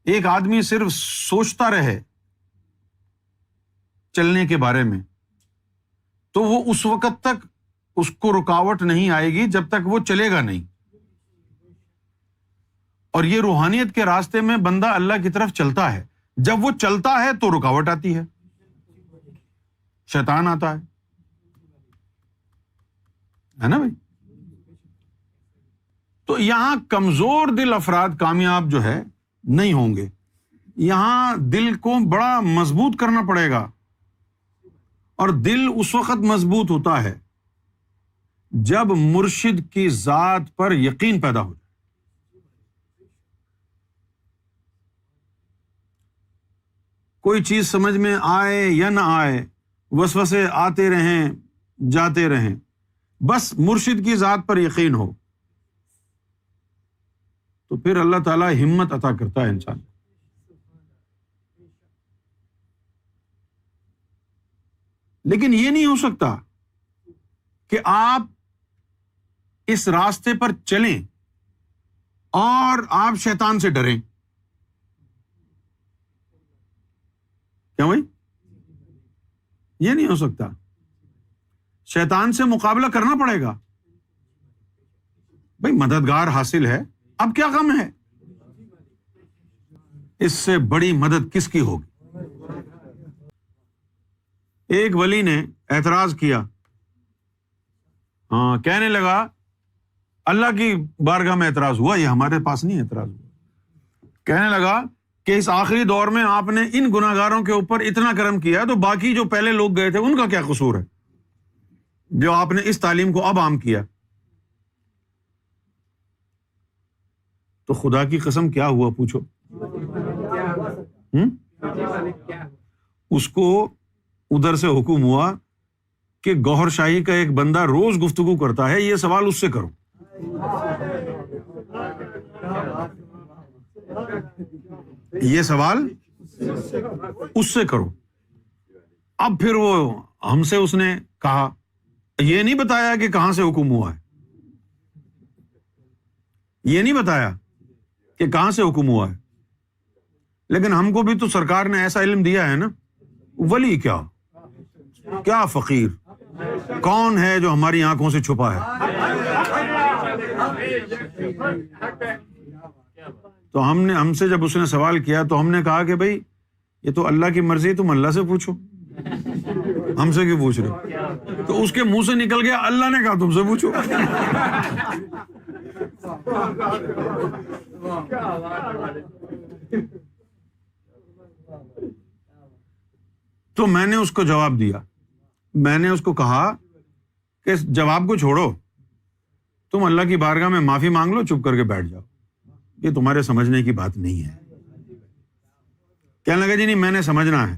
ایک آدمی صرف سوچتا رہے چلنے کے بارے میں تو وہ اس وقت تک اس کو رکاوٹ نہیں آئے گی جب تک وہ چلے گا نہیں. اور یہ روحانیت کے راستے میں بندہ اللہ کی طرف چلتا ہے، جب وہ چلتا ہے تو رکاوٹ آتی ہے، شیطان آتا ہے نا بھائی. تو یہاں کمزور دل افراد کامیاب جو ہے نہیں ہوں گے. یہاں دل کو بڑا مضبوط کرنا پڑے گا، اور دل اس وقت مضبوط ہوتا ہے جب مرشد کی ذات پر یقین پیدا ہو جائے. کوئی چیز سمجھ میں آئے یا نہ آئے، وسوسے آتے رہیں جاتے رہیں، بس مرشد کی ذات پر یقین ہو تو پھر اللہ تعالیٰ ہمت عطا کرتا ہے انسان. لیکن یہ نہیں ہو سکتا کہ آپ اس راستے پر چلیں اور آپ شیطان سے ڈریں. کیا بھائی؟ یہ نہیں ہو سکتا. شیطان سے مقابلہ کرنا پڑے گا. بھائی مددگار حاصل ہے، اب کیا غم ہے؟ اس سے بڑی مدد کس کی ہوگی؟ ایک ولی نے اعتراض کیا، کہنے لگا اللہ کی بارگاہ میں اعتراض ہوا، یہ ہمارے پاس نہیں اعتراض ہوا. کہنے لگا کہ اس آخری دور میں آپ نے ان گناہگاروں کے اوپر اتنا کرم کیا تو باقی جو پہلے لوگ گئے تھے ان کا کیا قصور ہے جو آپ نے اس تعلیم کو اب عام کیا؟ تو خدا کی قسم کیا ہوا پوچھو. اس کو ادھر سے حکم ہوا کہ گوہر شاہی کا ایک بندہ روز گفتگو کرتا ہے، یہ سوال اس سے کرو. یہ سوال اس سے کرو. اب پھر وہ ہم سے اس نے کہا، یہ نہیں بتایا کہ کہاں سے حکم ہوا ہے، یہ نہیں بتایا کہ کہاں سے حکم ہوا ہے. لیکن ہم کو بھی تو سرکار نے ایسا علم دیا ہے نا. ولی کیا فقیر کون ہے جو ہماری آنکھوں سے چھپا ہے؟ تو ہم سے جب اس نے سوال کیا تو ہم نے کہا کہ بھائی یہ تو اللہ کی مرضی، تم اللہ سے پوچھو، ہم سے کیوں پوچھ رہے؟ تو اس کے منہ سے نکل گیا اللہ نے کہا تم سے پوچھو. تو میں نے اس کو جواب دیا، میں نے اس کو کہا کہ جواب کو چھوڑو، تم اللہ کی بارگاہ میں معافی مانگ لو، چپ کر کے بیٹھ جاؤ، یہ تمہارے سمجھنے کی بات نہیں ہے. کہنے لگا جی نہیں میں نے سمجھنا ہے.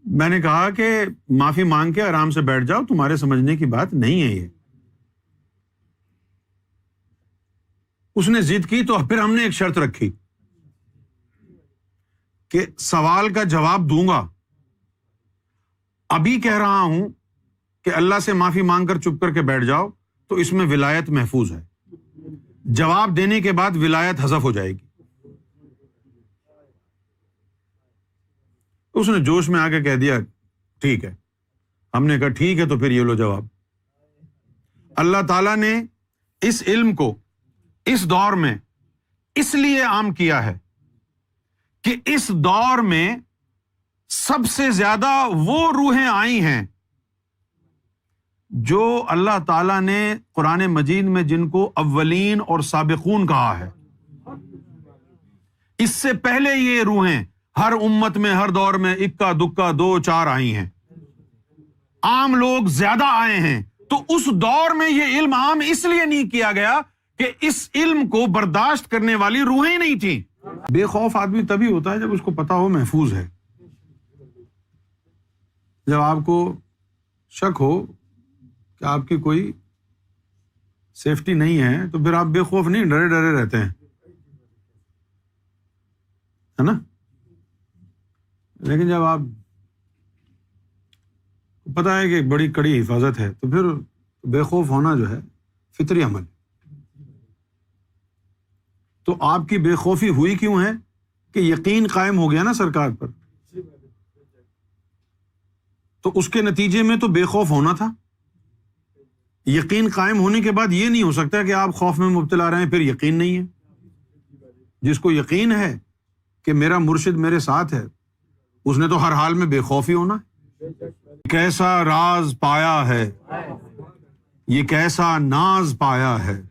میں نے کہا کہ معافی مانگ کے آرام سے بیٹھ جاؤ، تمہارے سمجھنے کی بات نہیں ہے یہ. اس نے ضد کی تو پھر ہم نے ایک شرط رکھی کہ سوال کا جواب دوں گا، ابھی کہہ رہا ہوں کہ اللہ سے معافی مانگ کر چپ کر کے بیٹھ جاؤ تو اس میں ولایت محفوظ ہے، جواب دینے کے بعد ولایت حذف ہو جائے گی. اس نے جوش میں آ کے کہہ دیا ٹھیک ہے. ہم نے کہا ٹھیک ہے تو پھر یہ لو جواب. اللہ تعالیٰ نے اس علم کو اس دور میں اس لیے عام کیا ہے کہ اس دور میں سب سے زیادہ وہ روحیں آئی ہیں جو اللہ تعالیٰ نے قرآن مجید میں جن کو اولین اور سابقون کہا ہے. اس سے پہلے یہ روحیں ہر امت میں ہر دور میں اکا دکا دو چار آئی ہیں، عام لوگ زیادہ آئے ہیں. تو اس دور میں یہ علم عام اس لیے نہیں کیا گیا کہ اس علم کو برداشت کرنے والی روحیں نہیں تھیں. بے خوف آدمی تبھی ہوتا ہے جب اس کو پتا ہو محفوظ ہے. جب آپ کو شک ہو کہ آپ کی کوئی سیفٹی نہیں ہے تو پھر آپ بے خوف نہیں، ڈرے ڈرے رہتے ہیں، ہے نا. لیکن جب آپ پتا ہے کہ بڑی کڑی حفاظت ہے تو پھر بے خوف ہونا جو ہے فطری عمل. تو آپ کی بے خوفی ہوئی کیوں ہے کہ یقین قائم ہو گیا نا سرکار پر، تو اس کے نتیجے میں تو بے خوف ہونا تھا۔ یقین قائم ہونے کے بعد یہ نہیں ہو سکتا کہ آپ خوف میں مبتلا رہے ہیں پھر یقین نہیں ہے۔ جس کو یقین ہے کہ میرا مرشد میرے ساتھ ہے، اس نے تو ہر حال میں بے خوف ہی ہونا ہے۔ کیسا راز پایا ہے، یہ کیسا ناز پایا ہے،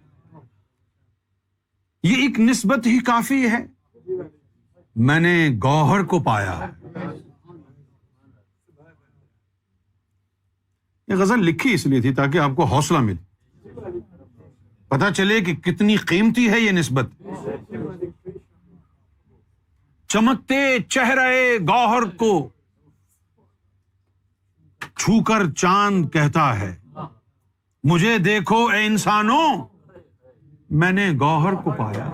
یہ ایک نسبت ہی کافی ہے، میں نے گوہر کو پایا ہے۔ یہ غزل لکھی اس لیے تھی تاکہ آپ کو حوصلہ ملے، پتہ چلے کہ کتنی قیمتی ہے یہ نسبت۔ چمکتے چہرے گوہر کو چھو کر چاند کہتا ہے، مجھے دیکھو اے انسانوں، میں نے گوہر کو پایا۔